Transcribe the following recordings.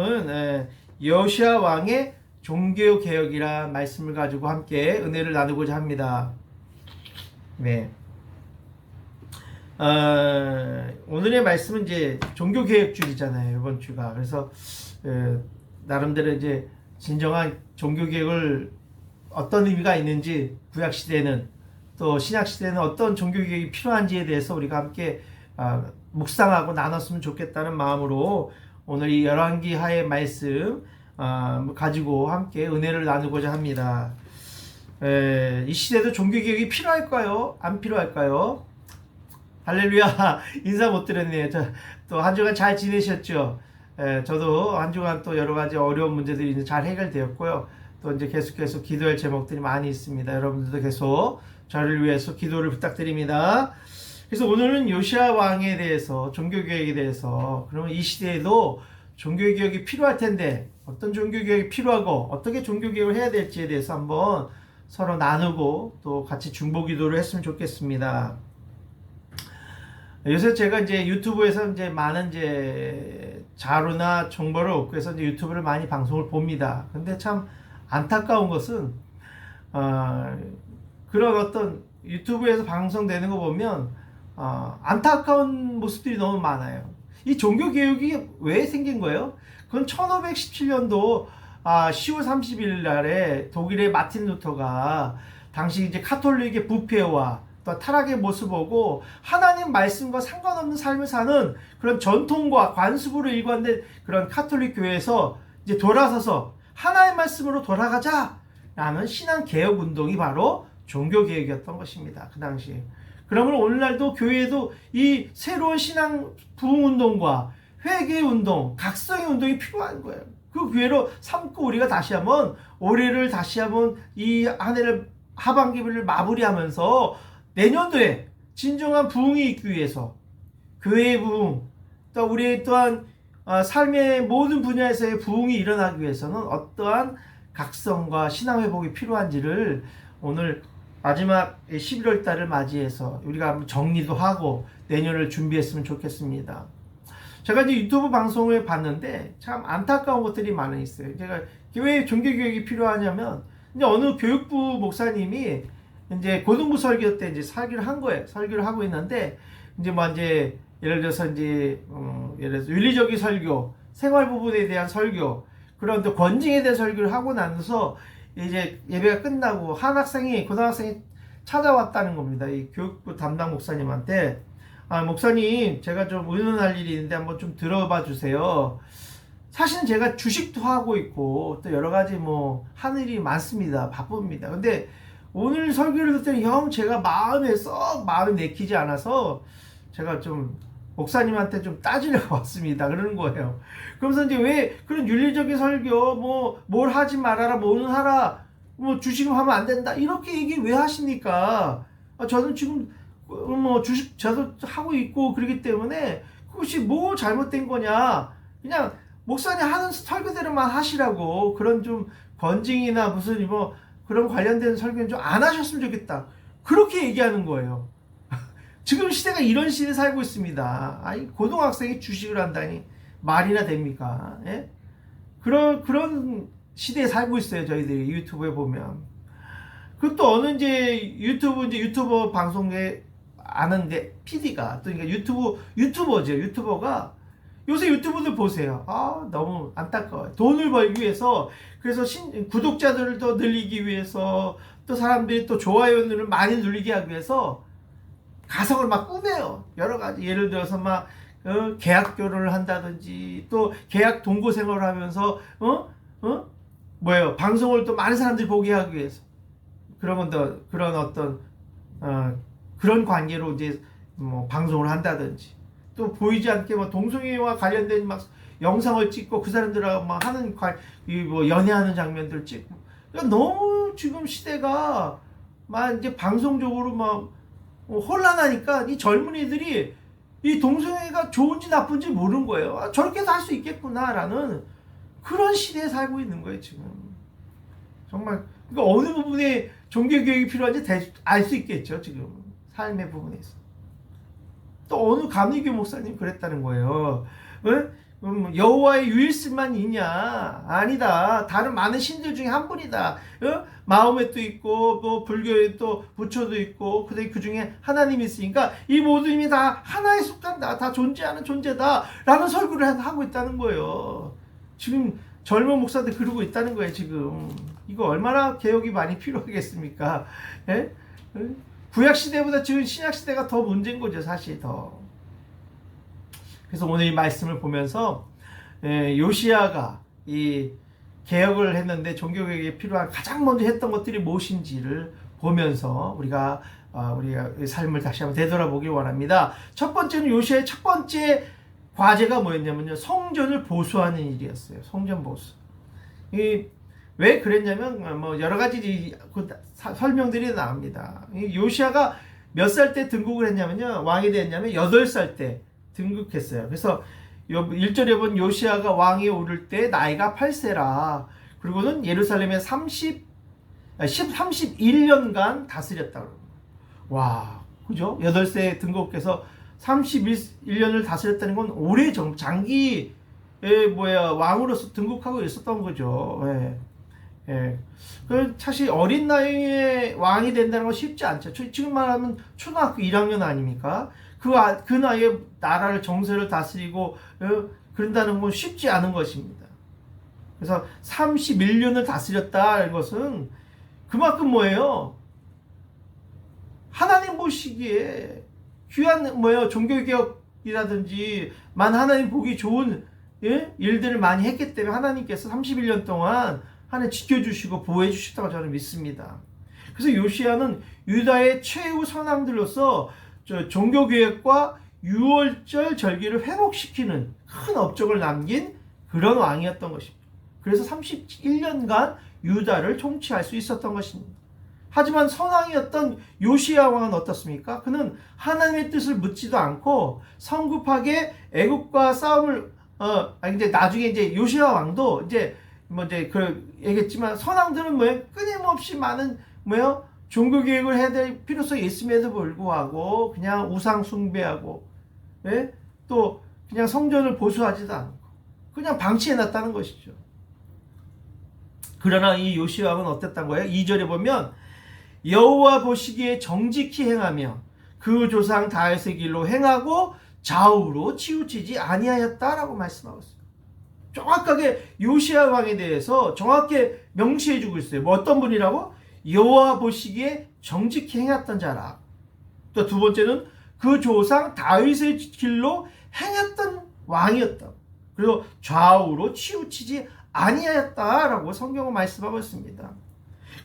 말씀은 여호시아 왕의 종교 개혁이란 말씀을 가지고 함께 은혜를 나누고자 합니다. 네. 오늘의 말씀은 이제 종교 개혁주의잖아요. 이번 주가. 그래서 나름대로 이제 진정한 종교 개혁을 어떤 의미가 있는지, 구약 시대는 또 신약 시대는 어떤 종교 개혁이 필요한지에 대해서 우리가 함께 묵상하고 나눴으면 좋겠다는 마음으로 오늘 이 열왕기 하의 말씀 가지고 함께 은혜를 나누고자 합니다. 이 시대도 종교 개혁이 필요할까요? 안 필요할까요? 할렐루야. 인사 못 드렸네요. 또 한 주간 잘 지내셨죠? 저도 한 주간 또 여러 가지 어려운 문제들이 잘 해결되었고요. 또 이제 계속 기도할 제목들이 많이 있습니다. 여러분들도 계속 저를 위해서 기도를 부탁드립니다. 그래서 오늘은 요시아 왕에 대해서, 종교개혁에 대해서, 그러면 이 시대에도 종교개혁이 필요할 텐데 어떤 종교개혁이 필요하고 어떻게 종교개혁을 해야 될지에 대해서 한번 서로 나누고 또 같이 중보기도를 했으면 좋겠습니다. 요새 제가 이제 유튜브에서 이제 많은 이제 자료나 정보를 얻고 해서 이제 유튜브를 많이 방송을 봅니다. 근데 참 안타까운 것은 그런 어떤 유튜브에서 방송되는 거 보면 안타까운 모습들이 너무 많아요. 이 종교 개혁이 왜 생긴 거예요? 그건 1517년도 10월 30일 날에 독일의 마틴 루터가 당시 이제 카톨릭의 부패와 또 타락의 모습 보고 하나님 말씀과 상관없는 삶을 사는 그런 전통과 관습으로 일관된 그런 카톨릭 교회에서 이제 돌아서서 하나님 말씀으로 돌아가자라는 신앙 개혁 운동이 바로 종교 개혁이었던 것입니다. 그 당시에. 그러면 오늘날도 교회에도 이 새로운 신앙 부흥 운동과 회개 운동, 각성의 운동이 필요한 거예요. 그 기회로 삼고 우리가 다시 한번 올해를 다시 한번 이 한 해를 하반기를 마무리하면서 내년도에 진정한 부흥이 있기 위해서 교회의 부흥, 또 우리의 또한 삶의 모든 분야에서의 부흥이 일어나기 위해서는 어떠한 각성과 신앙 회복이 필요한지를 오늘 마지막 11월 달을 맞이해서 우리가 한번 정리도 하고 내년을 준비했으면 좋겠습니다. 제가 이제 유튜브 방송을 봤는데 참 안타까운 것들이 많이 있어요. 제가 왜 종교개혁이 필요하냐면 이제 어느 교육부 목사님이 이제 고등부 설교 때 이제 설교를 한 거예요. 설교를 하고 있는데 이제 예를 들어서 윤리적인 설교, 생활 부분에 대한 설교, 그런 또 권징에 대한 설교를 하고 나서 이제 예배가 끝나고 고등학생이 찾아왔다는 겁니다. 이 교육부 담당 목사님한테 목사님, 제가 좀 의논할 일이 있는데 한번 좀 들어봐 주세요. 사실은 제가 주식도 하고 있고 또 여러 가지 하는 일이 많습니다. 바쁩니다. 근데 오늘 설교를 듣더니 제가 마음에 내키지 않아서 제가 좀 목사님한테 좀 따지려고 왔습니다. 그러는 거예요. 그러면서 이제 왜 그런 윤리적인 설교, 뭘 하지 말아라, 뭐는 하라, 주식을 하면 안 된다, 이렇게 얘기 왜 하십니까? 저는 지금 주식 저도 하고 있고 그러기 때문에 그것이 뭐 잘못된 거냐, 그냥 목사님 하는 설교대로만 하시라고, 그런 좀 권징이나 무슨 그런 관련된 설교는 좀 안 하셨으면 좋겠다, 그렇게 얘기하는 거예요. 지금 시대가 이런 시대에 살고 있습니다. 고등학생이 주식을 한다니 말이나 됩니까? 예? 그런 시대에 살고 있어요. 저희들이 유튜브에 보면. 그것도 어느 유튜버 방송에 아는데 PD가 또 유튜버죠. 유튜버가 요새 유튜브들 보세요. 너무 안타까워요. 돈을 벌기 위해서, 그래서 구독자들을 더 늘리기 위해서, 또 사람들이 또 좋아요를 많이 누리게 하기 위해서 가성을 막 꾸며요. 여러 가지. 예를 들어서 계약 결혼을 한다든지, 또 계약 동거 생활을 하면서 방송을 또 많은 사람들이 보게 하기 위해서 그런 관계로 이제 방송을 한다든지, 또 보이지 않게 동성애와 관련된 영상을 찍고 그 사람들하고 하는 연애하는 장면들 찍고, 그러니까 너무 지금 시대가 이제 방송적으로 혼란하니까 이 젊은이들이 이 동성애가 좋은지 나쁜지 모르는 거예요. 저렇게도 할 수 있겠구나라는 그런 시대에 살고 있는 거예요, 지금. 정말. 그러니까 어느 부분에 종교개혁이 필요한지 알 수 있겠죠, 지금. 삶의 부분에서. 또 어느 감리교 목사님 그랬다는 거예요. 여호와의 유일신만이냐? 아니다. 다른 많은 신들 중에 한 분이다. 마호멧도 있고 또 불교에 또 부처도 있고 그 중에 하나님이 있으니까 이 모든 힘이 다 하나에 속한다. 다 존재하는 존재다. 라는 설교를 하고 있다는 거예요. 지금 젊은 목사들 그러고 있다는 거예요. 지금 이거 얼마나 개혁이 많이 필요하겠습니까? 예? 구약 시대보다 지금 신약 시대가 더 문제인 거죠. 사실 더. 그래서 오늘 이 말씀을 보면서 요시야가 이 개혁을 했는데 종교개혁에 필요한 가장 먼저 했던 것들이 무엇인지를 보면서 우리가 삶을 다시 한번 되돌아보길 원합니다. 첫 번째는 요시야의 첫 번째 과제가 뭐였냐면요, 성전을 보수하는 일이었어요. 성전 보수. 왜 그랬냐면 뭐 여러 가지 설명들이 나옵니다. 요시야가 몇 살 때 등극을 했냐면요, 왕이 됐냐면 8살 때 등극했어요. 그래서 1절에 본 요시야가 왕에 오를 때 나이가 8세라. 그리고는 예루살렘에 31년간 다스렸다. 와, 그죠? 8세에 등극해서 31년을 다스렸다는 건 오래 장기 왕으로서 등극하고 있었던 거죠. 예. 사실 어린 나이에 왕이 된다는 건 쉽지 않죠. 지금 말하면 초등학교 1학년 아닙니까? 그 나이에 나라를 정세를 다스리고 그런다는 건 쉽지 않은 것입니다. 그래서 31년을 다스렸다는 것은 그만큼 뭐예요? 하나님 보시기에 귀한 종교개혁이라든지 하나님 보기 좋은 일들을 많이 했기 때문에 하나님께서 31년 동안 하나님 지켜주시고 보호해 주셨다고 저는 믿습니다. 그래서 요시야는 유다의 최후 선왕들로서 종교개혁과 유월절 절기를 회복시키는 큰 업적을 남긴 그런 왕이었던 것입니다. 그래서 31년간 유다를 통치할 수 있었던 것입니다. 하지만 선왕이었던 요시야 왕은 어떻습니까? 그는 하나님의 뜻을 묻지도 않고 성급하게 애국과 싸움을 근데 나중에 이제 요시야 왕도 얘기했지만 선왕들은 끊임없이 많은 종교개혁을 해야 될 필요성이 있음에도 불구하고 그냥 우상 숭배하고 또 그냥 성전을 보수하지도 않고 그냥 방치해놨다는 것이죠. 그러나 이 요시야 왕은 어땠단 거예요? 2절에 보면 여호와 보시기에 정직히 행하며 그 조상 다윗의 길로 행하고 좌우로 치우치지 아니하였다라고 말씀하고 있어요. 정확하게 요시야 왕에 대해서 정확하게 명시해주고 있어요. 어떤 분이라고? 여호와 보시기에 정직히 행했던 자라. 또 두 번째는 그 조상 다윗의 길로 행했던 왕이었다. 그리고 좌우로 치우치지 아니하였다라고 성경은 말씀하고 있습니다.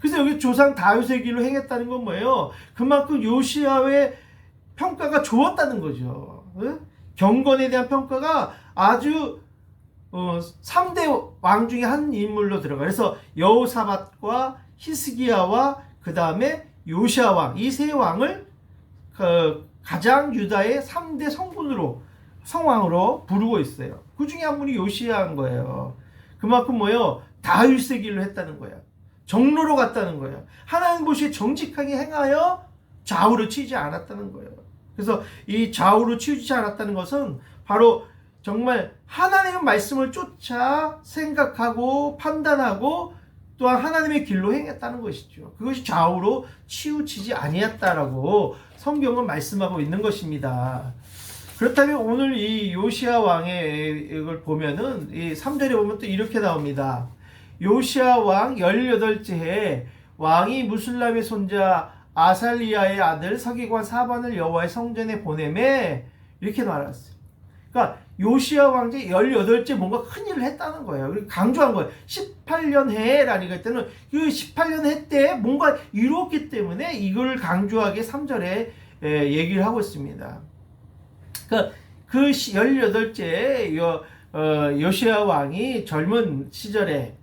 그래서 여기 조상 다윗의 길로 행했다는 건 뭐예요? 그만큼 요시야의 평가가 좋았다는 거죠. 경건에 대한 평가가 아주 3대 왕 중에 한 인물로 들어가. 그래서 여호사밧과 히스기야와 그 다음에 요시야 왕, 이 세 왕을 가장 유다의 3대 성왕으로 부르고 있어요. 그 중에 한 분이 요시야인 거예요. 그만큼 다윗의 길로 했다는 거예요. 정로로 갔다는 거예요. 하나님 보시기에 정직하게 행하여 좌우로 치우지 않았다는 거예요. 그래서 이 좌우로 치우지 않았다는 것은 바로 정말 하나님의 말씀을 쫓아 생각하고 판단하고 또한 하나님의 길로 행했다는 것이죠. 그것이 좌우로 치우치지 아니했다라고 성경은 말씀하고 있는 것입니다. 그렇다면 오늘 이 요시야 왕의 이걸 보면은 이 3절에 보면 또 이렇게 나옵니다. 요시야 왕 18째 해에 왕이 무술람의 손자 아살리야의 아들 서기관 사반을 여호와의 성전에 보내매 이렇게 말했어요. 그러니까 요시야 왕제 18째 뭔가 큰 일을 했다는 거예요. 그리고 강조한 거예요. 18년 해라니까 때는 그 18년 해 때 뭔가 이루었기 때문에 이걸 강조하게 3절에 얘기를 하고 있습니다. 그러니까 그 18째 요시야 왕이 젊은 시절에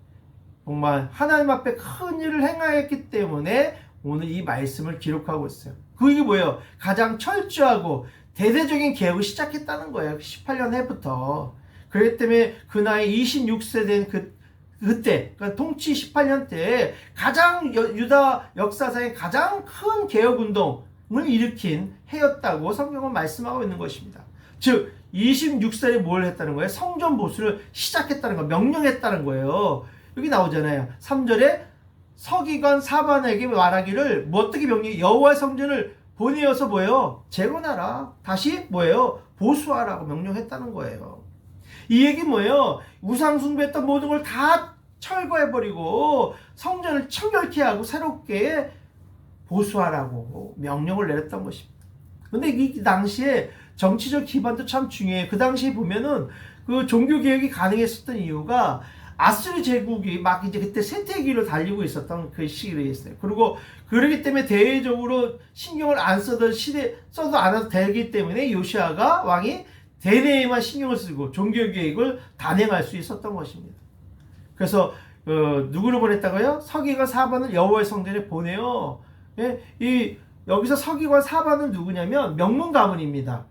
정말 하나님 앞에 큰 일을 행하였기 때문에 오늘 이 말씀을 기록하고 있어요. 그게 뭐예요? 가장 철저하고 대대적인 개혁을 시작했다는 거예요. 18년 해부터. 그렇기 때문에 그 나이 26세 된 그때, 그러니까 통치 18년 때 가장 유다 역사상의 가장 큰 개혁 운동을 일으킨 해였다고 성경은 말씀하고 있는 것입니다. 즉 26살에 뭘 했다는 거예요? 성전 보수를 시작했다는 거, 명령했다는 거예요. 여기 나오잖아요. 3절에 서기관 사반에게 말하기를 뭐 어떻게 명령? 여호와의 성전을 보내어서 뭐예요? 재건하라. 다시 뭐예요? 보수하라고 명령했다는 거예요. 이 얘기 뭐예요? 우상 숭배했던 모든 걸 다 철거해버리고 성전을 청결케 하고 새롭게 보수하라고 명령을 내렸던 것입니다. 근데 이 당시에 정치적 기반도 참 중요해요. 그 당시에 보면은 그 종교개혁이 가능했었던 이유가 아수르 제국이 막 이제 그때 쇠퇴기로 달리고 있었던 그 시기로 있어요. 그리고 그러기 때문에 대외적으로 신경을 안 써도 써도 안 해도 되기 때문에 요시아가 왕이 대내에만 신경을 쓰고 종교개혁을 단행할 수 있었던 것입니다. 그래서 누구를 보냈다고요? 서기관 사반을 여호와의 성전에 보내요. 예? 여기서 서기관 사반은 누구냐면 명문 가문입니다.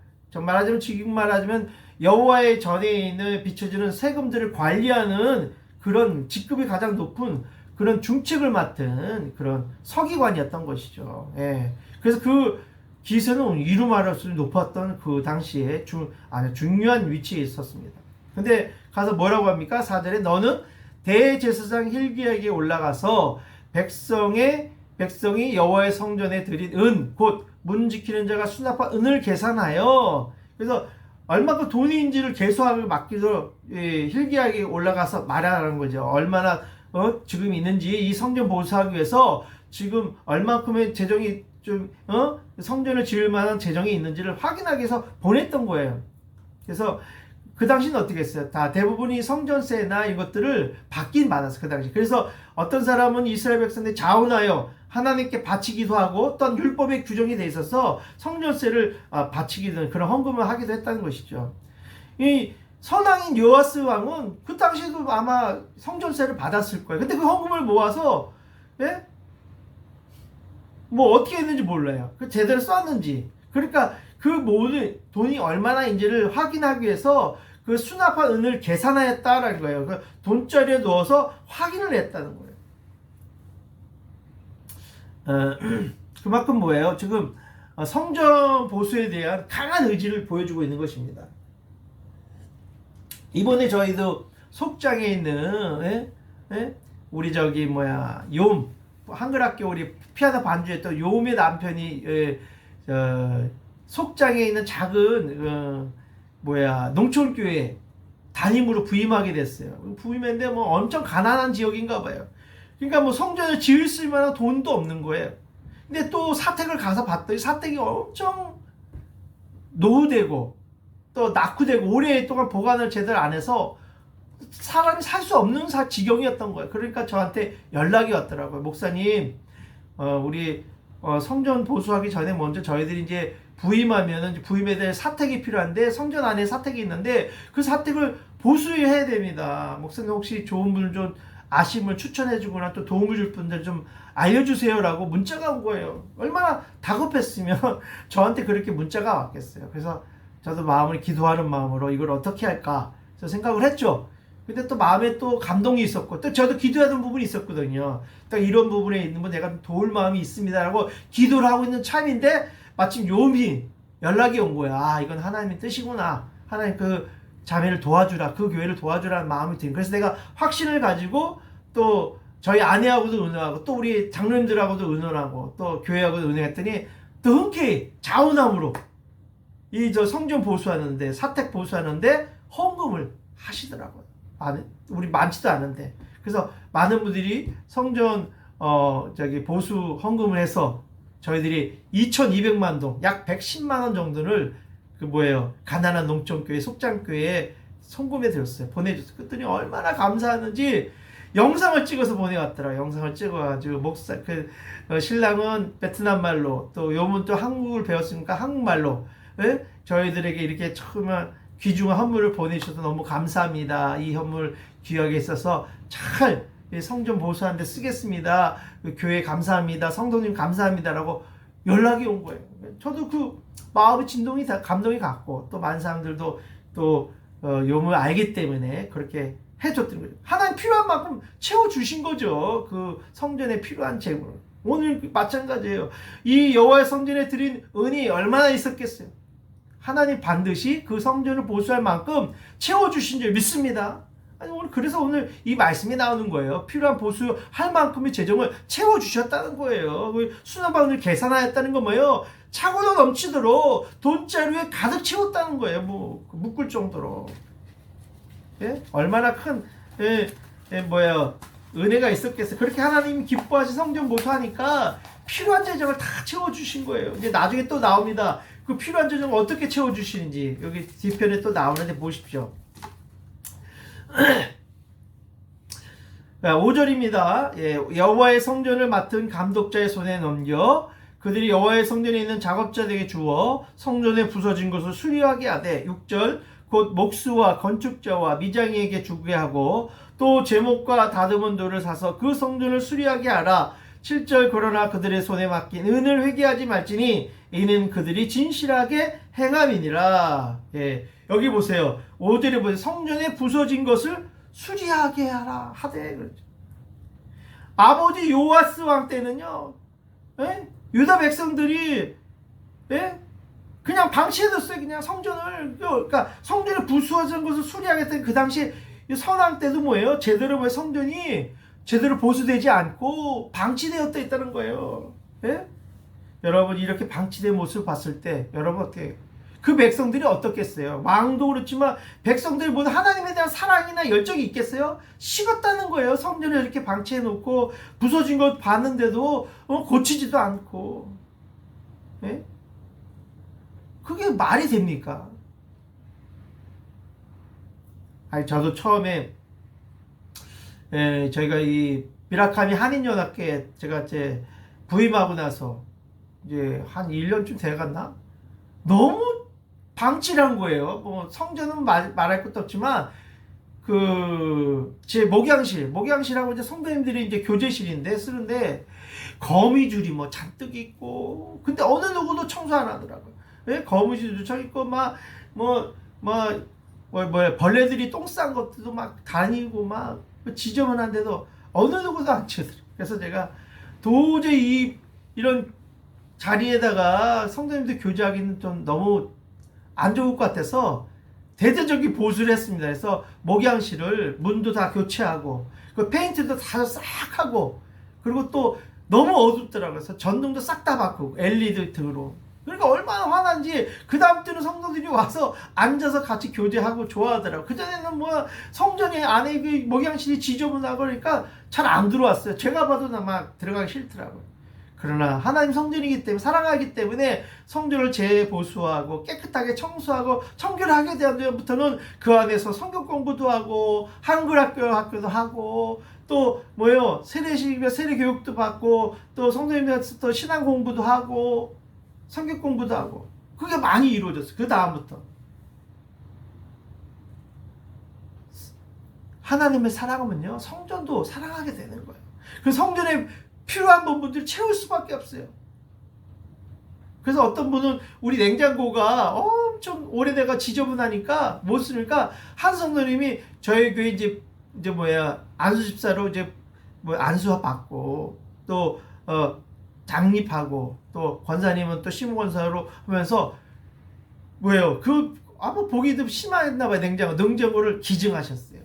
지금 말하자면 여호와의 전에 있는 비춰지는 세금들을 관리하는 그런 직급이 가장 높은 그런 중책을 맡은 그런 서기관이었던 것이죠. 예. 그래서 그 기세는 이루 말할 수 높았던 그 당시에 중요한 위치에 있었습니다. 근데 가서 뭐라고 합니까? 4절에 너는 대제사장 힐기야에게 올라가서 백성이 여호와의 성전에 드린 은 곧 문 지키는 자가 수납한 은을 계산하여, 그래서 얼마큼 돈인지를 계수하고 맡기도 힐기야에게 올라가서 말하라는 거죠. 얼마나 지금 있는지, 이 성전 보수하기 위해서 지금 얼마큼의 재정이 성전을 지을 만한 재정이 있는지를 확인하기 위해서 보냈던 거예요. 그래서 그 당시는 어떻게 했어요? 다 대부분이 성전세나 이것들을 받긴 받았어요. 그 당시. 그래서 어떤 사람은 이스라엘 백성들이 자원하여 하나님께 바치기도 하고, 또한 율법에 규정이 돼 있어서 성전세를 바치기도, 그런 헌금을 하기도 했다는 것이죠. 이 선왕인 요아스 왕은 그 당시에도 아마 성전세를 받았을 거예요. 근데 그 헌금을 모아서 뭐 어떻게 했는지 몰라요. 그 제대로 썼는지. 그러니까 그 모든 돈이 얼마나인지를 확인하기 위해서 그 수납한 은을 계산하였다라는 거예요. 그 돈자리에 넣어서 확인을 했다는 거예요. 그만큼 뭐예요? 지금 성전 보수에 대한 강한 의지를 보여주고 있는 것입니다. 이번에 저희도 속장에 있는 우리 한글학교 우리 피아노 반주했던 요음의 남편이 속장에 있는 작은 농촌교회 담임으로 부임하게 됐어요. 부임했는데 엄청 가난한 지역인가 봐요. 그러니까 성전을 지을 수 있을 만한 돈도 없는 거예요. 근데 또 사택을 가서 봤더니 사택이 엄청 노후되고 또 낙후되고 오랫동안 보관을 제대로 안 해서 사람이 살 수 없는 지경이었던 거예요. 그러니까 저한테 연락이 왔더라고요. 목사님, 우리 성전 보수하기 전에 먼저 저희들이 이제 부임하면은 부임에 대해 사택이 필요한데 성전 안에 사택이 있는데 그 사택을 보수해야 됩니다. 목사님 혹시 좋은 분을 좀 아심을 추천해주거나 또 도움을 줄 분들 좀 알려주세요라고 문자가 온 거예요. 얼마나 다급했으면 저한테 그렇게 문자가 왔겠어요. 그래서 저도 마음을 기도하는 마음으로 이걸 어떻게 할까 생각을 했죠. 근데 또 마음에 또 감동이 있었고 또 저도 기도하던 부분이 있었거든요. 딱 이런 부분에 있는 분 내가 도울 마음이 있습니다라고 기도를 하고 있는 참인데 마침 요음이 연락이 온 거야. 이건 하나님의 뜻이구나. 하나님 그 자매를 도와주라, 그 교회를 도와주라는 마음이 든. 그래서 내가 확신을 가지고 또 저희 아내하고도 의논하고 또 우리 장로님들하고도 의논하고 또 교회하고도 의논했더니 또 흔쾌히 자원함으로 성전 보수하는데, 사택 보수하는데 헌금을 하시더라고요. 우리 많지도 않은데. 그래서 많은 분들이 성전 보수 헌금을 해서 저희들이 2,200만 동, 약 110만 원 정도를 가난한 농촌교회, 속장교회에 송금해 드렸어요. 보내줬어요. 그랬더니 얼마나 감사하는지 영상을 찍어서 보내왔더라. 영상을 찍어가지고 신랑은 베트남 말로, 또 요문 또 한국을 배웠으니까 한국말로 저희들에게 이렇게 처음에 귀중한 헌물을 보내주셔서 너무 감사합니다. 이 헌물 귀하게 있어서 잘 성전 보수하는 데 쓰겠습니다. 교회 감사합니다. 성도님 감사합니다라고 연락이 온 거예요. 저도 그 마음의 감동이 갔고 또 많은 사람들도 또 요물 알기 때문에 그렇게 해줬던 거죠. 하나님 필요한 만큼 채워주신 거죠. 그 성전에 필요한 재물을. 오늘 마찬가지예요. 이 여호와의 성전에 드린 은이 얼마나 있었겠어요. 하나님 반드시 그 성전을 보수할 만큼 채워주신 줄 믿습니다. 아니, 그래서 오늘 이 말씀이 나오는 거예요. 필요한 보수할 만큼의 재정을 채워주셨다는 거예요. 수납방을 계산하였다는 건 뭐예요? 차고도 넘치도록 돈자루에 가득 채웠다는 거예요. 뭐 묶을 정도로. 예? 얼마나 큰 은혜가 있었겠어요. 그렇게 하나님이 기뻐하시 성전 보수하니까 필요한 재정을 다 채워주신 거예요. 이제 나중에 또 나옵니다. 그 필요한 재정을 어떻게 채워주시는지 여기 뒤편에 또 나오는데 보십시오. 5절입니다. 여호와의 성전을 맡은 감독자의 손에 넘겨 그들이 여호와의 성전에 있는 작업자들에게 주어 성전에 부서진 것을 수리하게 하되 6절 곧 목수와 건축자와 미장이에게 주게 하고 또 제목과 다듬은 돌을 사서 그 성전을 수리하게 하라. 7절 그러나 그들의 손에 맡긴 은을 회개하지 말지니 이는 그들이 진실하게 행함이니라. 여기 보세요. 5절에 보세요. 성전에 부서진 것을 수리하게 하라 하되. 아버지 요아스 왕 때는요, 유다 백성들이 그냥 방치해뒀어요. 그냥 성전을. 그러니까 성전에 부서진 것을 수리하겠다는 그 당시 선왕 때도 뭐예요? 제대로 성전이 제대로 보수되지 않고 방치되었다 있다는 거예요. 여러분 이렇게 방치된 모습을 봤을 때 여러분 어떻게 그 백성들이 어떻겠어요? 왕도 그렇지만 백성들이 모두 하나님에 대한 사랑이나 열정이 있겠어요? 식었다는 거예요. 성전을 이렇게 방치해 놓고 부서진 것 봤는데도 고치지도 않고. 그게 말이 됩니까? 아니 저도 처음에 저희가 이 미라카미 한인연합회에 제가 이제 부임하고 나서 이제 한 1년쯤 돼갔나? 너무 방치한 거예요. 뭐 성전은 말할 것도 없지만 제 목양실하고 이제 성도님들이 이제 교제실인데 쓰는데 거미줄이 뭐 잔뜩 있고 근데 어느 누구도 청소 안 하더라고요. 거미줄도 쳐 있고 벌레들이 똥 싼 것들도 막 다니고 막 지저분한데도 어느 누구도 안 치더라고요. 그래서 제가 도저히 이런 자리에다가 성도님들 교제하기는 좀 너무 안 좋을 것 같아서 대대적인 보수를 했습니다. 그래서 목양실을 문도 다 교체하고 그 페인트도 다 싹 하고 그리고 또 너무 어둡더라고요. 그래서 전등도 싹 다 바꾸고 LED 등으로. 그러니까 얼마나 화난지 그 다음 때는 성도들이 와서 앉아서 같이 교제하고 좋아하더라고요. 그전에는 뭐 성전에 안에 그 목양실이 지저분하고 그러니까 잘 안 들어왔어요. 제가 봐도 막 들어가기 싫더라고요. 그러나 하나님 성전이기 때문에 사랑하기 때문에 성전을 재보수하고 깨끗하게 청소하고 청결하게 된 다음부터는 그 안에서 성경 공부도 하고 한글 학교도 하고 또 세례식이면 세례 교육도 받고 또 성도님들한테 또 신앙 공부도 하고 성경 공부도 하고 그게 많이 이루어졌어요. 그 다음부터 하나님의 사랑하면요 성전도 사랑하게 되는 거예요. 그 성전에 필요한 부분들을 채울 수밖에 없어요. 그래서 어떤 분은 우리 냉장고가 엄청 오래돼가 지저분하니까 못 쓰니까 한 성도님이 저희 교회 안수 집사로 안수 받고 또 장립하고 또 권사님은 또 시무 권사로 하면서 보기 좀 심했나 봐요. 냉장고를 기증하셨어요.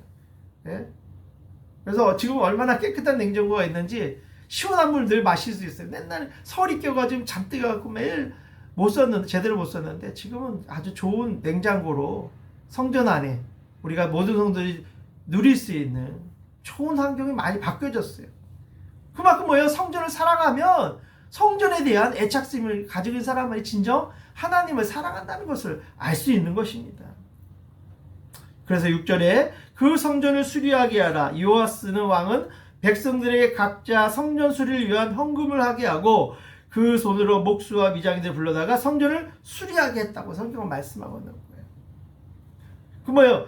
그래서 지금 얼마나 깨끗한 냉장고가 있는지 시원한 물 늘 마실 수 있어요. 맨날 설이 껴가지고 잔뜩 해갖고 매일 제대로 못 썼는데 지금은 아주 좋은 냉장고로 성전 안에 우리가 모든 성도들이 누릴 수 있는 좋은 환경이 많이 바뀌어졌어요. 그만큼 성전을 사랑하면 성전에 대한 애착심을 가지고 있는 사람이 진정 하나님을 사랑한다는 것을 알 수 있는 것입니다. 그래서 6절에 그 성전을 수리하게 하라. 요아스는 왕은 백성들에게 각자 성전 수리를 위한 헌금을 하게 하고 그 손으로 목수와 미장이들 불러다가 성전을 수리하게 했다고 성경은 말씀하고 있는 거예요.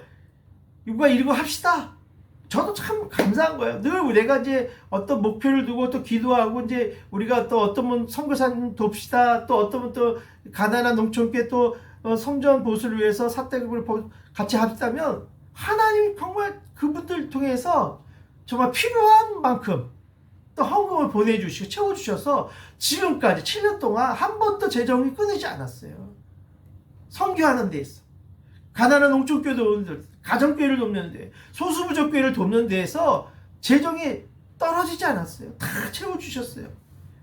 이거 읽고 합시다. 저도 참 감사한 거예요. 늘 내가 이제 어떤 목표를 두고 또 기도하고 이제 우리가 또 어떤 분 선교사님 돕시다. 또 어떤 분 또 가난한 농촌께 또 성전 보수를 위해서 사택을 같이 합시다면 하나님이 정말 그분들 통해서 정말 필요한 만큼 또 헌금을 보내주시고 채워주셔서 지금까지 7년 동안 한 번도 재정이 끊이지 않았어요. 선교하는 데 있어. 가난한 농촌교회 돕는 데, 가정교회를 돕는 데, 소수부족교회를 돕는 데에서 재정이 떨어지지 않았어요. 다 채워주셨어요.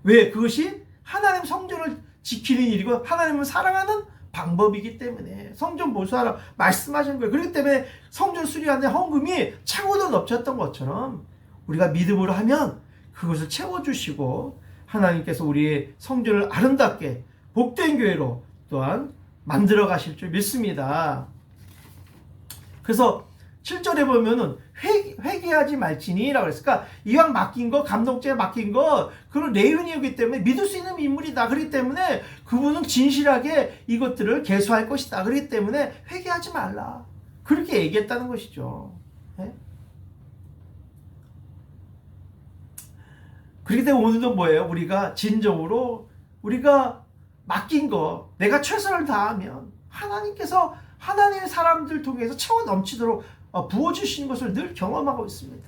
왜? 그것이 하나님 성전을 지키는 일이고 하나님을 사랑하는 방법이기 때문에 성전 보수하라 말씀하신 거예요. 그렇기 때문에 성전 수리하는데 헌금이 차고도 넘쳤던 것처럼 우리가 믿음으로 하면 그것을 채워주시고 하나님께서 우리의 성전을 아름답게 복된 교회로 또한 만들어 가실 줄 믿습니다. 그래서 7절에 보면은 회개하지 말지니라고 했으니까 이왕 맡긴 거, 감독제에 맡긴 거 그런 레위인이기 때문에 믿을 수 있는 인물이다. 그렇기 때문에 그분은 진실하게 이것들을 계수할 것이다. 그렇기 때문에 회개하지 말라. 그렇게 얘기했다는 것이죠. 네? 그렇기 때문에 오늘도 뭐예요? 우리가 진정으로 우리가 맡긴 거 내가 최선을 다하면 하나님께서 하나님의 사람들 통해서 채워 넘치도록 부어주시는 것을 늘 경험하고 있습니다.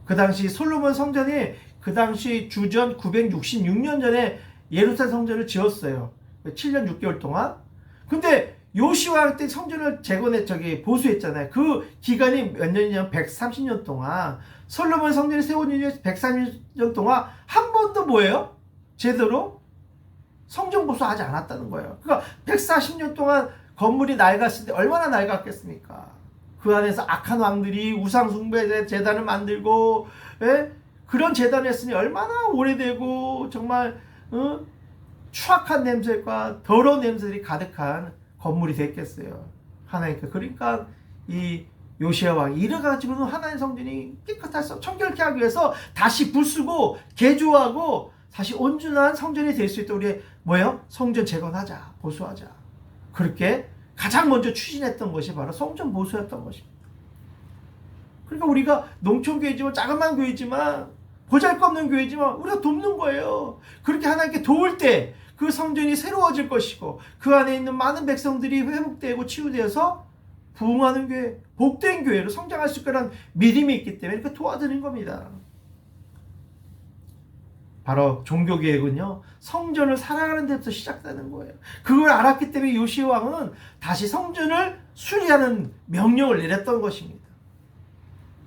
그 당시 솔로몬 성전이 그 당시 주전 966년 전에 예루살렘 성전을 지었어요. 7년 6개월 동안. 근데 요시와 때 성전을 보수했잖아요. 그 기간이 몇 년이냐면 130년 동안 솔로몬 성전이 세운 이후 130년 동안 한 번도 뭐예요? 제대로 성전 보수하지 않았다는 거예요. 그러니까 140년 동안 건물이 낡았을 때 얼마나 낡았겠습니까? 그 안에서 악한 왕들이 우상숭배 제단을 만들고 그런 제단을 했으니 얼마나 오래되고 정말 추악한 냄새과 더러운 냄새들이 가득한 건물이 됐겠어요. 하나님께. 그러니까 이 요시야 왕이 이래가지고는 하나님 성전이 깨끗해서 청결케 하기 위해서 다시 부수고 개조하고 다시 온전한 성전이 될 수 있도록 우리 뭐예요? 성전 재건하자, 보수하자. 그렇게 가장 먼저 추진했던 것이 바로 성전 보수였던 것입니다. 그러니까 우리가 농촌교회지만 자그마한 교회지만 보잘것없는 교회지만 우리가 돕는 거예요. 그렇게 하나님께 도울 때 그 성전이 새로워질 것이고 그 안에 있는 많은 백성들이 회복되고 치유되어서 부흥하는 교회, 복된 교회로 성장할 수 있다는 믿음이 있기 때문에 이렇게 도와드린 겁니다. 바로 종교개혁은요, 성전을 사랑하는 데부터 시작되는 거예요. 그걸 알았기 때문에 요시야 왕은 다시 성전을 수리하는 명령을 내렸던 것입니다.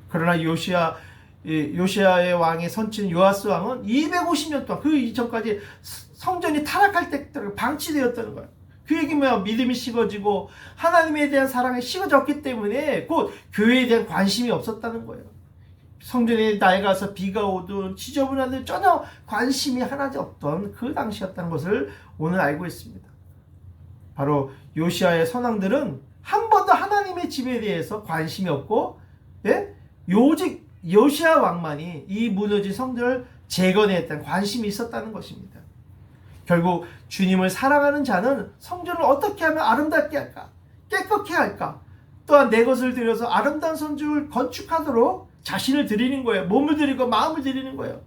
그러나 요시야의 왕의 선친 요아스 왕은 250년 동안 그 이전까지 성전이 타락할 때까지 방치되었다는 거예요. 그 얘기 뭐야? 믿음이 식어지고 하나님에 대한 사랑이 식어졌기 때문에 곧 교회에 대한 관심이 없었다는 거예요. 성전에 낡아서 비가 오든 지저분하든 전혀 관심이 하나도 없던 그 당시였다는 것을 오늘 알고 있습니다. 바로 요시야의 선왕들은 한 번도 하나님의 집에 대해서 관심이 없고 오직 요시야 왕만이 이 무너진 성전을 재건했다는 관심이 있었다는 것입니다. 결국 주님을 사랑하는 자는 성전을 어떻게 하면 아름답게 할까? 깨끗게 할까? 또한 내 것을 들여서 아름다운 성전을 건축하도록 자신을 드리는 거예요. 몸을 드리고 마음을 드리는 거예요.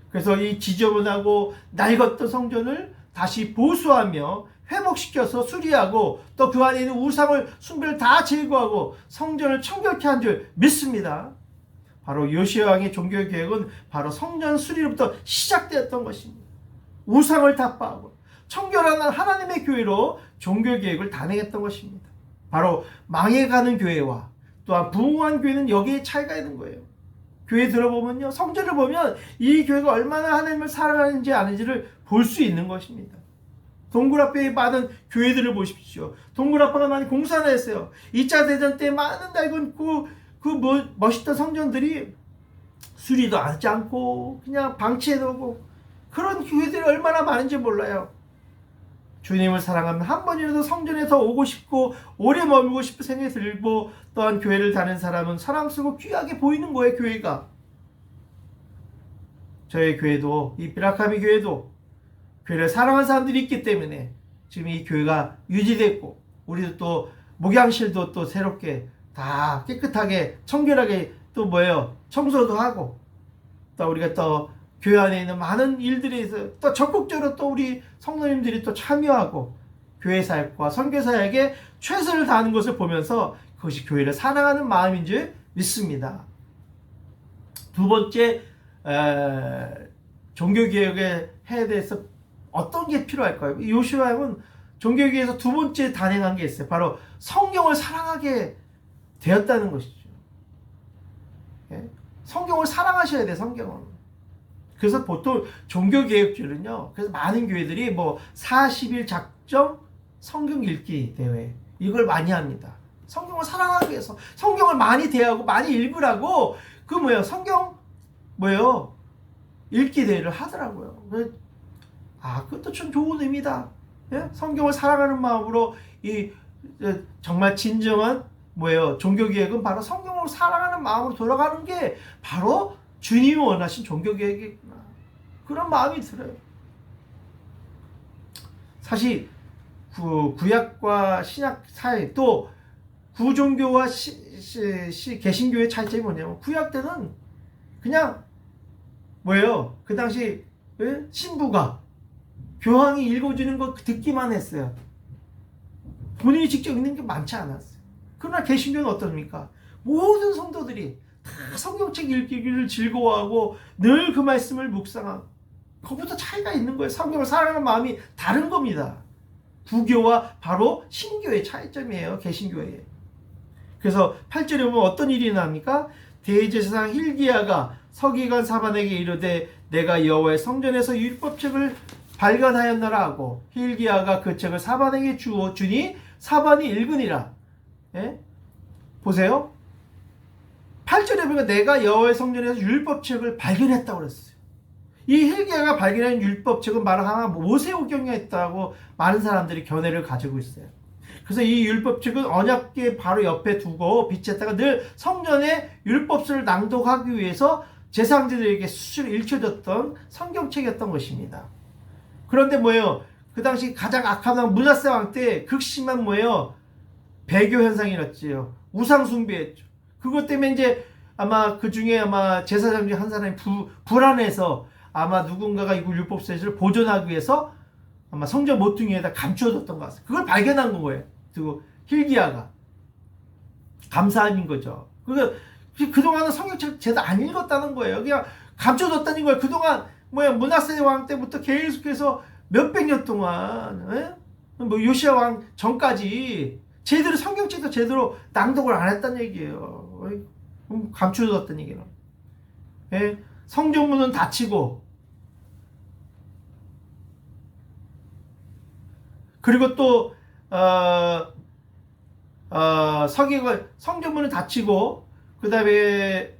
그래서 이 지저분하고 낡았던 성전을 다시 보수하며 회복시켜서 수리하고 또 그 안에 있는 우상을 숭배를 다 제거하고 성전을 청결케 한 줄 믿습니다. 바로 요시야 왕의 종교개혁은 바로 성전 수리로부터 시작되었던 것입니다. 우상을 타파하고 청결한 하나님의 교회로 종교개혁을 단행했던 것입니다. 바로 망해가는 교회와 또한 부흥한 교회는 여기에 차이가 있는 거예요. 교회 들어보면요, 성전을 보면 이 교회가 얼마나 하나님을 사랑하는지 아는지를 볼 수 있는 것입니다. 동굴 앞에 많은 교회들을 보십시오. 동굴 앞에가 많이 공사를 했어요. 2차 대전 때 많은 낡은 멋있던 성전들이 수리도 하지 않고 그냥 방치해두고 그런 교회들이 얼마나 많은지 몰라요. 주님을 사랑하면 한 번이라도 성전에 더 오고 싶고 오래 머물고 싶은 생각이 들고 또한 교회를 다니는 사람은 사랑스럽고 귀하게 보이는 거예요. 교회가. 저희 교회도 이 비라카미 교회도 교회를 사랑하는 사람들이 있기 때문에 지금 이 교회가 유지됐고 우리도 또 목양실도 또 새롭게 다 깨끗하게 청결하게 또 청소도 하고 또 우리가 또 교회 안에 있는 많은 일들에 또 적극적으로 또 우리 성도님들이 또 참여하고 교회 사역과 선교 사역에 최선을 다하는 것을 보면서 그것이 교회를 사랑하는 마음인 줄 믿습니다. 두 번째 종교개혁에 해야 돼서 어떤 게 필요할까요? 요시야 왕은 종교개혁에서 두 번째 단행한 게 있어요. 바로 성경을 사랑하게 되었다는 것이죠. 예? 성경을 사랑하셔야 돼, 성경을. 그래서 보통 종교개혁주는요, 그래서 많은 교회들이 뭐 40일 작정 성경 읽기 대회, 이걸 많이 합니다. 성경을 사랑하기 위해서 성경을 많이 대하고 많이 읽으라고 그 뭐예요, 성경 뭐예요, 읽기 대회를 하더라고요. 그것도 참 좋은 의미다. 예? 성경을 사랑하는 마음으로 이 정말 진정한 뭐예요, 종교개혁은 바로 성경을 사랑하는 마음으로 돌아가는 게 바로 주님이 원하신 종교개혁이구나, 그런 마음이 들어요. 사실 구약과 신약 사이, 또 구종교와 개신교의 차이점이 뭐냐면, 구약 때는 그냥 뭐예요, 그 당시 신부가 교황이 읽어주는 거 듣기만 했어요. 본인이 직접 읽는 게 많지 않았어요. 그러나 개신교는 어떻습니까? 모든 성도들이 다 성경책 읽기를 즐거워하고 늘 그 말씀을 묵상하고, 그것부터 차이가 있는 거예요. 성경을 사랑하는 마음이 다른 겁니다. 구교와 바로 신교의 차이점이에요, 개신교의. 그래서 8절에 보면 어떤 일이 일어납니까? 대제사장 힐기야가 서기관 사반에게 이르되 내가 여호와의 성전에서 율법책을 발견하였노라 하고, 힐기야가 그 책을 사반에게 주니 사반이 읽으니라. 예? 보세요. 8절에 보면 내가 여호와의 성전에서 율법책을 발견했다고 그랬어요. 이 힐기야가 발견한 율법책은 바로 하나 모세오경에 있다고 많은 사람들이 견해를 가지고 있어요. 그래서 이 율법책은 언약궤 바로 옆에 두고 빛에다가 늘 성전의 율법서를 낭독하기 위해서 제사장들에게 수시로 읽혀졌던 성경책이었던 것입니다. 그런데 뭐예요? 그 당시 가장 악한 왕 므낫세 왕 때 극심한 뭐예요? 배교 현상이 일어났지요. 우상 숭배했죠. 그것 때문에 이제 아마 그 중에 아마 제사장 중 한 사람이 불안해서 아마 누군가가 이 율법서를 보존하기 위해서 아마 성전 모퉁이에다 감추어뒀던 것 같아요. 그걸 발견한 거예요. 그리고 힐기야가 감사함인 거죠. 그동안은 성경책 제대로 안 읽었다는 거예요. 그냥 감춰뒀다는 거예요. 그동안 뭐야, 므낫세 왕 때부터 계속해서 몇백 년 동안, 뭐 요시야 왕 전까지 제대로 성경책도 제대로 낭독을 안 했다는 얘기예요. 감춰뒀다는 얘기는. 예? 성전문은 닫히고, 그리고 또 서기관 성전문은 닫히고, 그 다음에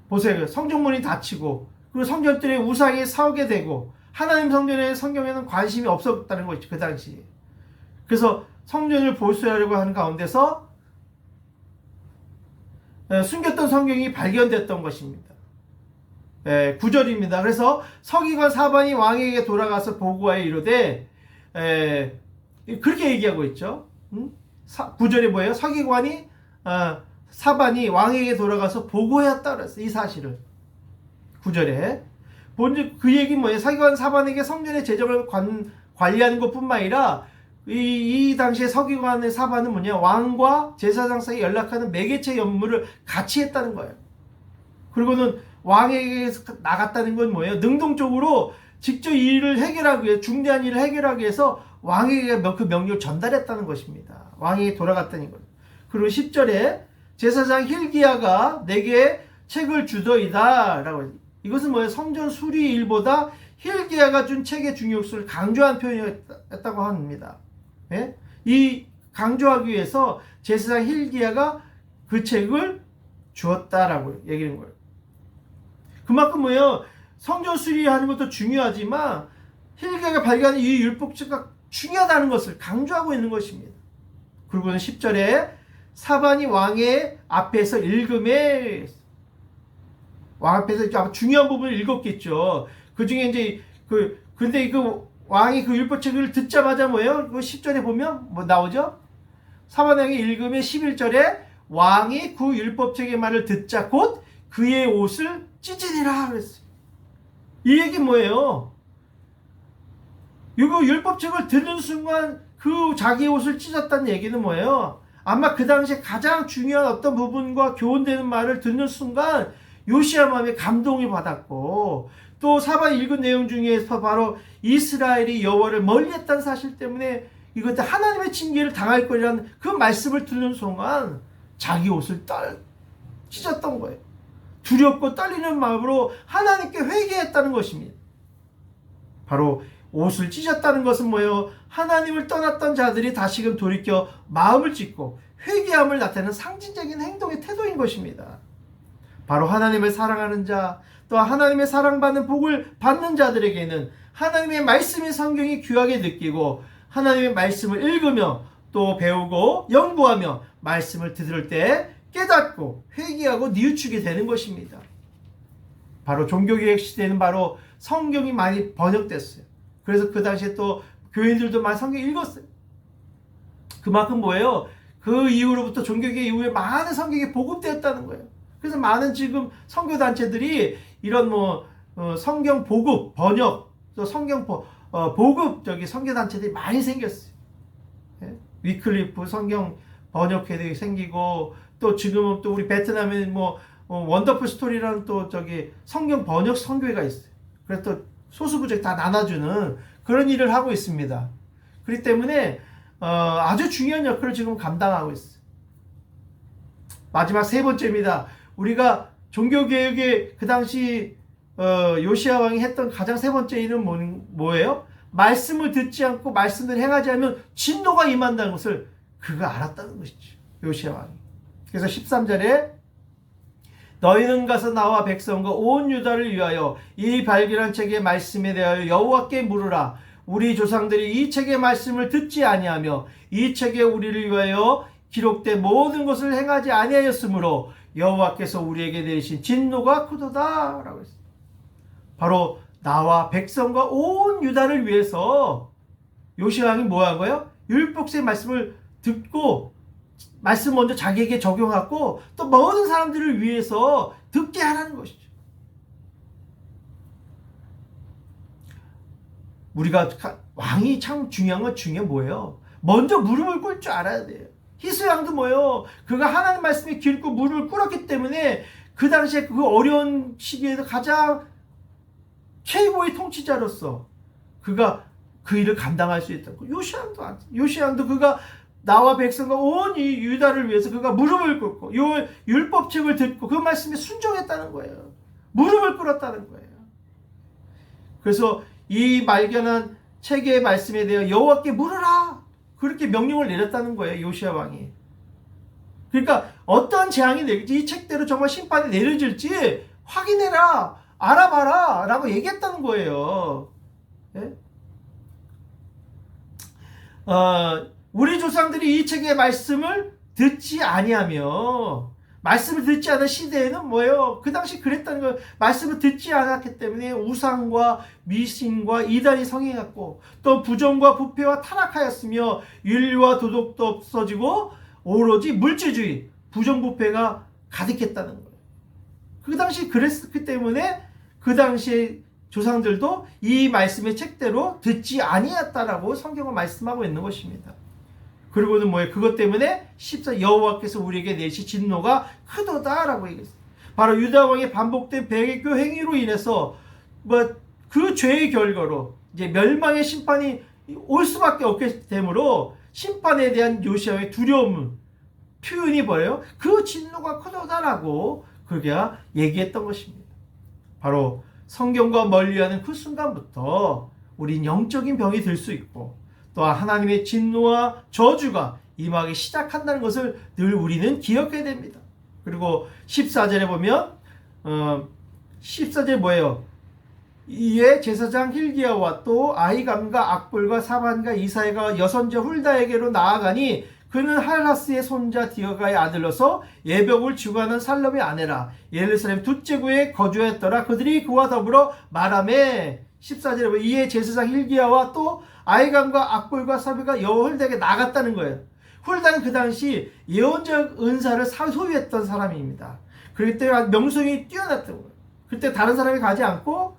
보세요. 성전문이 닫히고, 그리고 성전들의 우상이 서게 되고, 하나님 성전에 성경에는 관심이 없었다는 거죠, 그 당시. 그래서 성전을 보수하려고 하는 가운데서 숨겼던 성경이 발견됐던 것입니다. 9절입니다. 그래서 서기관 사반이 왕에게 돌아가서 보고하여 이르되, 그렇게 얘기하고 있죠. 9절에 뭐예요? 서기관이 사반이 왕에게 돌아가서 보고했다 그랬어요, 이 사실을. 9절에 본즉 그 얘기는 뭐예요? 서기관 사반에게 성전의 재정을 관리하는 것뿐만 아니라 이 당시에 서기관의 사반은 뭐냐, 왕과 제사장 사이에 연락하는 매개체 업무를 같이 했다는 거예요. 그리고는 왕에게 나갔다는 건 뭐예요? 능동적으로 직접 이 일을 해결하기 위해, 중대한 일을 해결하기 위해서 왕에게 그 명령을 전달했다는 것입니다. 왕에게 돌아갔다는 거예요. 그리고 10절에 제사장 힐기야가 내게 책을 주더이다 라고. 이것은 뭐예요? 성전 수리 일보다 힐기야가 준 책의 중요성을 강조한 표현이었다고 합니다. 예? 이 강조하기 위해서 제사장 힐기야가 그 책을 주었다라고 얘기하는 거예요. 그만큼 뭐예요? 성전 수리하는 것도 중요하지만 힐기야가 발견한 이 율법책가 중요하다는 것을 강조하고 있는 것입니다. 그리고는 10절에 사반이 왕의 앞에서 읽음에, 왕 앞에서 중요한 부분을 읽었겠죠. 그 중에 이제 근데 그 왕이 그 율법책을 듣자마자 뭐예요? 그 10절에 보면 뭐 나오죠? 사반왕이 읽음에 11절에 왕이 그 율법책의 말을 듣자 곧 그의 옷을 찢으니라 그랬어요. 이 얘기 뭐예요? 이거 율법책을 듣는 순간 그 자기 옷을 찢었다는 얘기는 뭐예요? 아마 그 당시에 가장 중요한 어떤 부분과 교훈되는 말을 듣는 순간 요시야 마음에 감동을 받았고, 또 사반 읽은 내용 중에서 바로 이스라엘이 여호와를 멀리했다는 사실 때문에 이것들 하나님의 징계를 당할 거라는 그 말씀을 듣는 순간 자기 옷을 찢었던 거예요. 두렵고 떨리는 마음으로 하나님께 회개했다는 것입니다. 바로 옷을 찢었다는 것은 뭐예요? 하나님을 떠났던 자들이 다시금 돌이켜 마음을 찢고 회개함을 나타내는 상징적인 행동의 태도인 것입니다. 바로 하나님을 사랑하는 자, 또 하나님의 사랑받는 복을 받는 자들에게는 하나님의 말씀인 성경이 귀하게 느끼고 하나님의 말씀을 읽으며 또 배우고 연구하며 말씀을 들을 때 깨닫고 회개하고 뉘우치게 되는 것입니다. 바로 종교개혁 시대에는 바로 성경이 많이 번역됐어요. 그래서 그 당시에 또 교인들도 많이 성경 읽었어요. 그만큼 뭐예요? 그 이후로부터 종교개혁 이후에 많은 성경이 보급되었다는 거예요. 그래서 많은 지금 선교단체들이 이런 성경 보급, 번역, 또 성경 보급 선교단체들이 많이 생겼어요. 예? 위클리프 성경 번역회도 생기고, 또 지금은 또 우리 베트남에 원더풀 스토리라는 또 성경 번역 선교회가 있어요. 그래서 또 소수부족 다 나눠주는 그런 일을 하고 있습니다. 그렇기 때문에 아주 중요한 역할을 지금 감당하고 있어요. 마지막 세 번째입니다. 우리가 종교개혁에 그 당시 요시야 왕이 했던 가장 세 번째 일은 뭐예요? 말씀을 듣지 않고 말씀을 행하지 않으면 진노가 임한다는 것을 그가 알았다는 것이죠. 요시야 왕이. 그래서 13절에 너희는 가서 나와 백성과 온 유다를 위하여 이 발견한 책의 말씀에 대하여 여호와께 물으라. 우리 조상들이 이 책의 말씀을 듣지 아니하며 이 책에 우리를 위하여 기록된 모든 것을 행하지 아니하였으므로 여호와께서 우리에게 내리신 진노가 크도다 라고 했습니다. 바로 나와 백성과 온 유다를 위해서 요시야 왕이 뭐 한 거예요? 율법서의 말씀을 듣고 말씀 먼저 자기에게 적용하고 또 모든 사람들을 위해서 듣게 하라는 것이죠. 우리가 왕이 참 중요한 건 뭐예요? 먼저 무릎을 꿇을 줄 알아야 돼요. 히스양도 뭐예요? 그가 하나님 말씀에 기울고 무릎을 꿇었기 때문에 그 당시에 그 어려운 시기에도 가장 최고의 통치자로서 그가 그 일을 감당할 수 있다고. 요시양도 그가 나와 백성과 온 이 유다를 위해서 그가 무릎을 꿇고 요 율법책을 듣고 그 말씀에 순종했다는 거예요. 무릎을 꿇었다는 거예요. 그래서 이 발견한 책의 말씀에 대해 여호와께 물으라. 그렇게 명령을 내렸다는 거예요. 요시야 왕이. 그러니까 어떤 재앙이 내릴지 이 책대로 정말 심판이 내려질지 확인해라. 알아봐라. 라고 얘기했다는 거예요. 네? 우리 조상들이 이 책의 말씀을 듣지 아니하며 말씀을 듣지 않은 시대에는 뭐예요? 그 당시 그랬다는 거예요. 말씀을 듣지 않았기 때문에 우상과 미신과 이단이 성행했고 또 부정과 부패와 타락하였으며 윤리와 도덕도 없어지고 오로지 물질주의, 부정부패가 가득했다는 거예요. 그 당시 그랬기 때문에 그 당시에 조상들도 이 말씀의 책대로 듣지 아니했다라고 성경은 말씀하고 있는 것입니다. 그리고는 뭐예요? 그것 때문에 14 여호와께서 우리에게 내시 진노가 크도다라고 얘기했어요. 바로 유다 왕의 반복된 배교 행위로 인해서 그 죄의 결과로 이제 멸망의 심판이 올 수밖에 없게 되므로 심판에 대한 요시야의 두려움 표현이 뭐예요? 그 진노가 크도다라고 그가 얘기했던 것입니다. 바로 성경과 멀리하는 그 순간부터 우린 영적인 병이 들 수 있고 또한 하나님의 진노와 저주가 임하기 시작한다는 것을 늘 우리는 기억해야 됩니다. 그리고 14절에 보면 14절 뭐예요? 이에 제사장 힐기야와 또 아히감과 악볼과 사반과 이사야가 여선자 훌다에게로 나아가니 그는 할하스의 손자 디어가의 아들로서 예벽을 주관하는 살롬의 아내라. 예루살렘 둘째 구에 거주했더라. 그들이 그와 더불어 말하매 14절에 보면 이에 제사장 힐기야와 또 아히감과 악볼과 사비가 여호와 훌다에게 나갔다는 거예요. 훌다는 그 당시 예언적 은사를 소유했던 사람입니다. 그렇기 때문에 명성이 뛰어났던 거예요. 그때 다른 사람이 가지 않고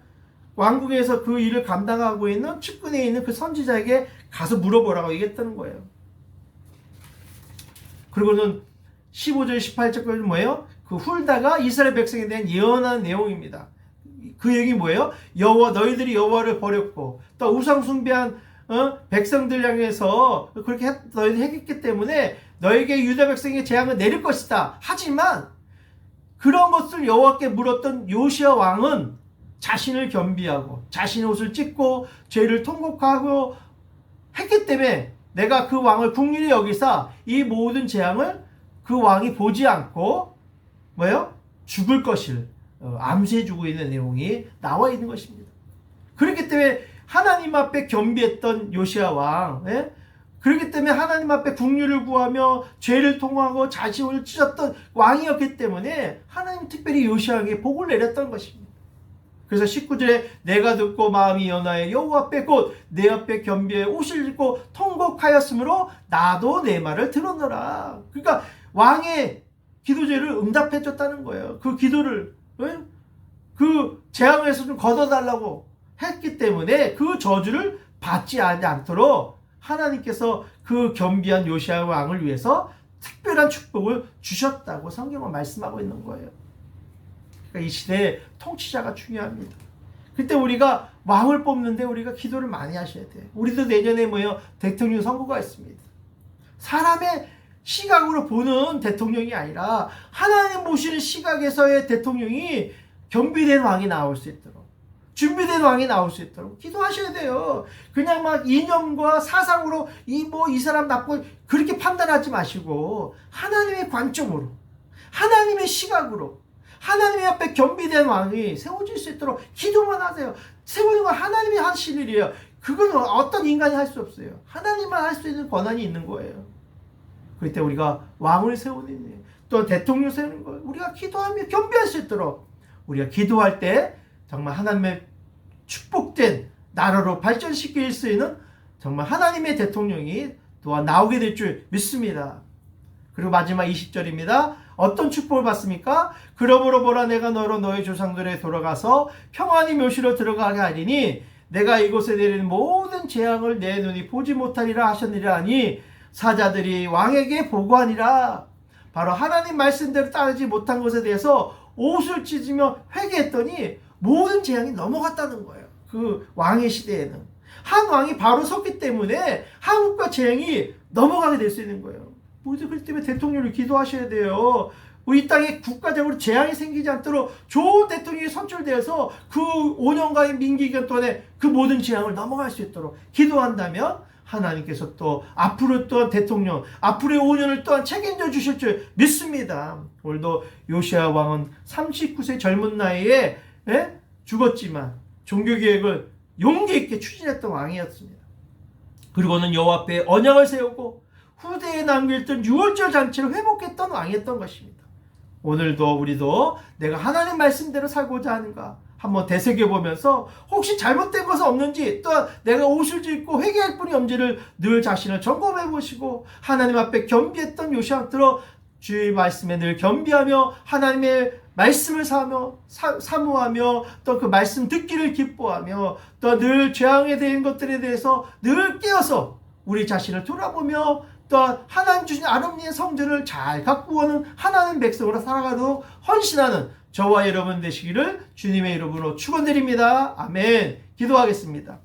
왕국에서 그 일을 감당하고 있는 측근에 있는 그 선지자에게 가서 물어보라고 얘기했다는 거예요. 그리고는 15절 18절까지 뭐예요? 그 훌다가 이스라엘 백성에 대한 예언하는 내용입니다. 그 얘기 뭐예요? 너희들이 여호와를 버렸고 또 우상 숭배한 백성들 향해서 그렇게 너희들이 했기 때문에 너에게 유다 백성의 재앙을 내릴 것이다. 하지만 그런 것을 여호와께 물었던 요시야 왕은 자신을 겸비하고 자신의 옷을 찢고 죄를 통곡하고 했기 때문에 내가 그 왕을 긍휼히 여기사 이 모든 재앙을 그 왕이 보지 않고 뭐예요? 죽을 것을 암시해주고 있는 내용이 나와 있는 것입니다. 그렇기 때문에 하나님 앞에 겸비했던 요시야 왕, 그렇기 때문에 하나님 앞에 긍휼을 구하며 죄를 통하고 자신을 찢었던 왕이었기 때문에 하나님 특별히 요시야에게 복을 내렸던 것입니다. 그래서 19절에 내가 듣고 마음이 연하여 여호와 앞에 곧 내 앞에 겸비해 옷을 입고 통곡하였으므로 나도 내 말을 들었노라. 그러니까 왕의 기도제를 응답해 줬다는 거예요. 그 기도를 그 재앙에서 좀 걷어달라고 했기 때문에 그 저주를 받지 않도록 하나님께서 그 겸비한 요시야 왕을 위해서 특별한 축복을 주셨다고 성경은 말씀하고 있는 거예요. 그러니까 이 시대에 통치자가 중요합니다. 그때 우리가 왕을 뽑는데 우리가 기도를 많이 하셔야 돼요. 우리도 내년에 대통령 선거가 있습니다. 사람의 시각으로 보는 대통령이 아니라 하나님 보시는 시각에서의 대통령이 겸비된 왕이 나올 수 있도록, 준비된 왕이 나올 수 있도록 기도하셔야 돼요. 그냥 막 이념과 사상으로 이 사람 나쁘고 그렇게 판단하지 마시고 하나님의 관점으로, 하나님의 시각으로 하나님의 앞에 겸비된 왕이 세워질 수 있도록 기도만 하세요. 세우는 건 하나님이 하실 일이에요. 그건 어떤 인간이 할 수 없어요. 하나님만 할 수 있는 권한이 있는 거예요. 그때 우리가 왕을 세우는 일, 또 대통령 세우는 거, 우리가 기도하며 겸비할 수 있도록 우리가 기도할 때 정말 하나님의 축복된 나라로 발전시킬 수 있는 정말 하나님의 대통령이 또한 나오게 될 줄 믿습니다. 그리고 마지막 20절입니다. 어떤 축복을 받습니까? 그러므로 보라 내가 너로 너희 조상들에 돌아가서 평안히 묘시로 들어가게 하리니 내가 이곳에 내리는 모든 재앙을 내 눈이 보지 못하리라 하셨느니라 하니 사자들이 왕에게 보고하니라. 바로 하나님 말씀대로 따르지 못한 것에 대해서 옷을 찢으며 회개했더니 모든 재앙이 넘어갔다는 거예요. 그 왕의 시대에는 한 왕이 바로 섰기 때문에 한국과 재앙이 넘어가게 될 수 있는 거예요. 우리도 그렇기 때문에 대통령을 기도하셔야 돼요. 우리 땅에 국가적으로 재앙이 생기지 않도록 좋은 대통령이 선출되어서 그 5년간의 민기기간 동안에 그 모든 재앙을 넘어갈 수 있도록 기도한다면 하나님께서 또 앞으로 또한 대통령, 앞으로의 5년을 또한 책임져 주실 줄 믿습니다. 오늘도 요시야 왕은 39세 젊은 나이에 죽었지만 종교개혁을 용기 있게 추진했던 왕이었습니다. 그리고는 여호와 앞에 언약을 세우고 후대에 남겨있던 유월절 잔치를 회복했던 왕이었던 것입니다. 오늘도 우리도 내가 하나님 말씀대로 살고자 하는가 한번 되새겨보면서 혹시 잘못된 것은 없는지, 또한 내가 옷을 찢고 회개할 뿐이 없는지를 늘 자신을 점검해보시고 하나님 앞에 겸비했던 요시야처럼 주의 말씀에 늘 겸비하며 하나님의 말씀을 사모하며 또 그 말씀 듣기를 기뻐하며 또 늘 재앙에 대한 것들에 대해서 늘 깨어서 우리 자신을 돌아보며 또한 하나님 주신 아름다운 성전을 잘 가꾸어는 하나님 백성으로 살아가도록 헌신하는 저와 여러분 되시기를 주님의 이름으로 축원드립니다. 아멘. 기도하겠습니다.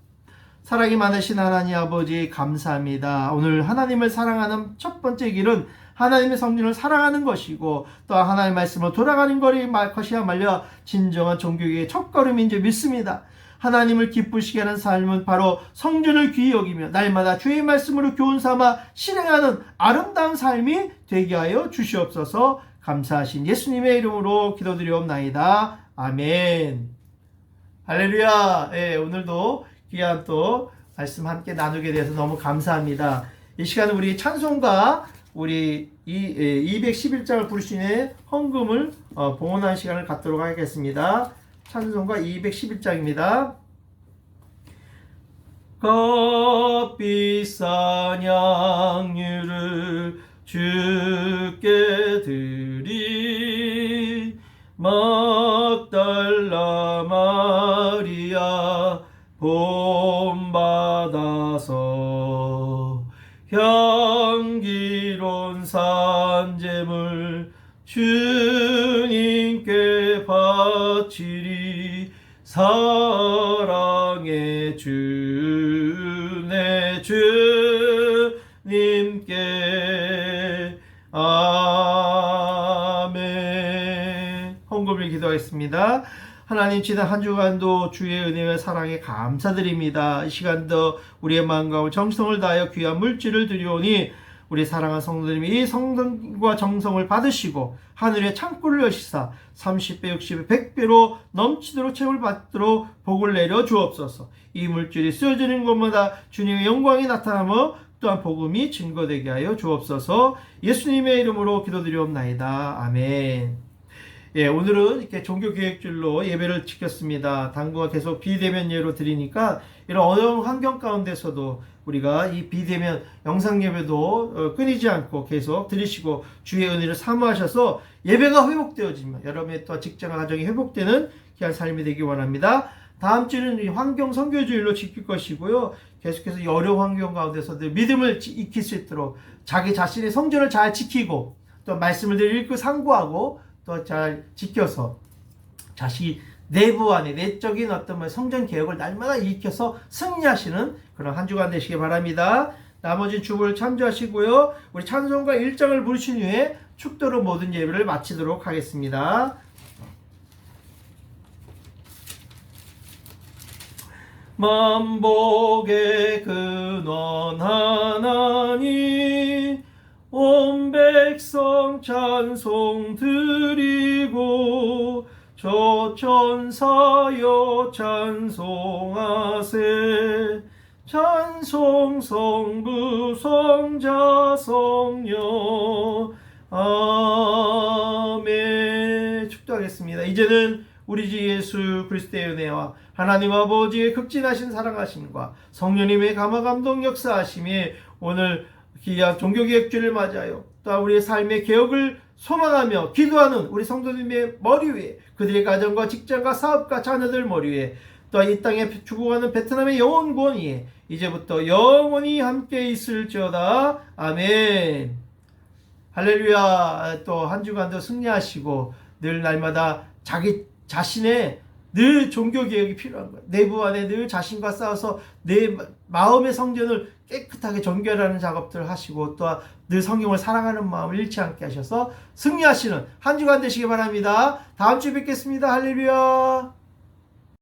사랑이 많으신 하나님 아버지 감사합니다. 오늘 하나님을 사랑하는 첫 번째 길은 하나님의 성전을 사랑하는 것이고 또 하나님의 말씀으로 돌아가는 것이야말로 진정한 종교의 첫걸음인 줄 믿습니다. 하나님을 기쁘시게 하는 삶은 바로 성전을 귀히 여기며 날마다 주의 말씀으로 교훈 삼아 실행하는 아름다운 삶이 되게 하여 주시옵소서. 감사하신 예수님의 이름으로 기도드리옵나이다. 아멘. 할렐루야. 오늘도 귀한 또 말씀 함께 나누게 돼서 너무 감사합니다. 이 시간은 우리 찬송가 우리 211장을 부르시는 헌금을 봉헌하는 시간을 갖도록 하겠습니다. 찬송가 211장입니다. 값비싼 양유를 주께 드리 막달라 마리아 본받아서 향기로운 산제물 주님께 바치리 사랑의 주 내 주님께 아멘. 헌금을 기도하겠습니다. 하나님, 지난 한 주간도 주의 은혜와 사랑에 감사드립니다. 이 시간도 우리의 마음과 정성을 다하여 귀한 물질을 드리오니 우리 사랑하는 성도님이 이 성과 정성을 받으시고 하늘의 창고를 여시사 30배, 60배, 100배로 넘치도록 채울 받도록 복을 내려 주옵소서. 이 물질이 쓰여지는 곳마다 주님의 영광이 나타나며 또한 복음이 증거되게 하여 주옵소서. 예수님의 이름으로 기도드리옵나이다. 아멘. 예, 오늘은 이렇게 종교계획줄로 예배를 지켰습니다. 당부가 계속 비대면 예로 드리니까 이런 어려운 환경 가운데서도 우리가 이 비대면 영상 예배도 끊이지 않고 계속 드리시고 주의 은혜를 사모하셔서 예배가 회복되어지면 여러분의 또 직장과 가정이 회복되는 귀한 삶이 되기 원합니다. 다음 주는 환경 선교주일로 지킬 것이고요. 계속해서 이 어려운 환경 가운데서도 믿음을 익힐 수 있도록 자기 자신의 성전을 잘 지키고 또 말씀을 늘 읽고 상고하고 또 잘 지켜서 자신이 내부 안에 내적인 어떤 성전 개혁을 날마다 일으켜서 승리하시는 그런 한 주간 되시기 바랍니다. 나머지 주보를 참조하시고요. 우리 찬송가 1장을 부르신 후에 축도로 모든 예배를 마치도록 하겠습니다. 만복의 근원 하나님 온 백성 찬송 드리고 저 천사여 찬송하세 찬송 성부 성자 성령 아멘. 축도하겠습니다. 이제는 우리 주 예수 그리스도의 은혜와 하나님 아버지의 극진하신 사랑하심과 성령님의 감화 감동 역사하심이 오늘 귀한 종교개혁주를 맞아요. 또 우리의 삶의 개혁을 소망하며 기도하는 우리 성도님의 머리 위에 그들의 가정과 직장과 사업과 자녀들 머리 위에 또 이 땅에 죽어가는 베트남의 영혼 구원 위에 이제부터 영원히 함께 있을지어다. 아멘. 할렐루야. 또 한 주간도 승리하시고 늘 날마다 자기 자신의 늘 종교개혁이 필요한 거예요. 내부 안에 늘 자신과 싸워서 내 마음의 성전을 깨끗하게 정결하는 작업들을 하시고 또 늘 성경을 사랑하는 마음을 잃지 않게 하셔서 승리하시는 한 주간 되시기 바랍니다. 다음 주에 뵙겠습니다. 할렐루야.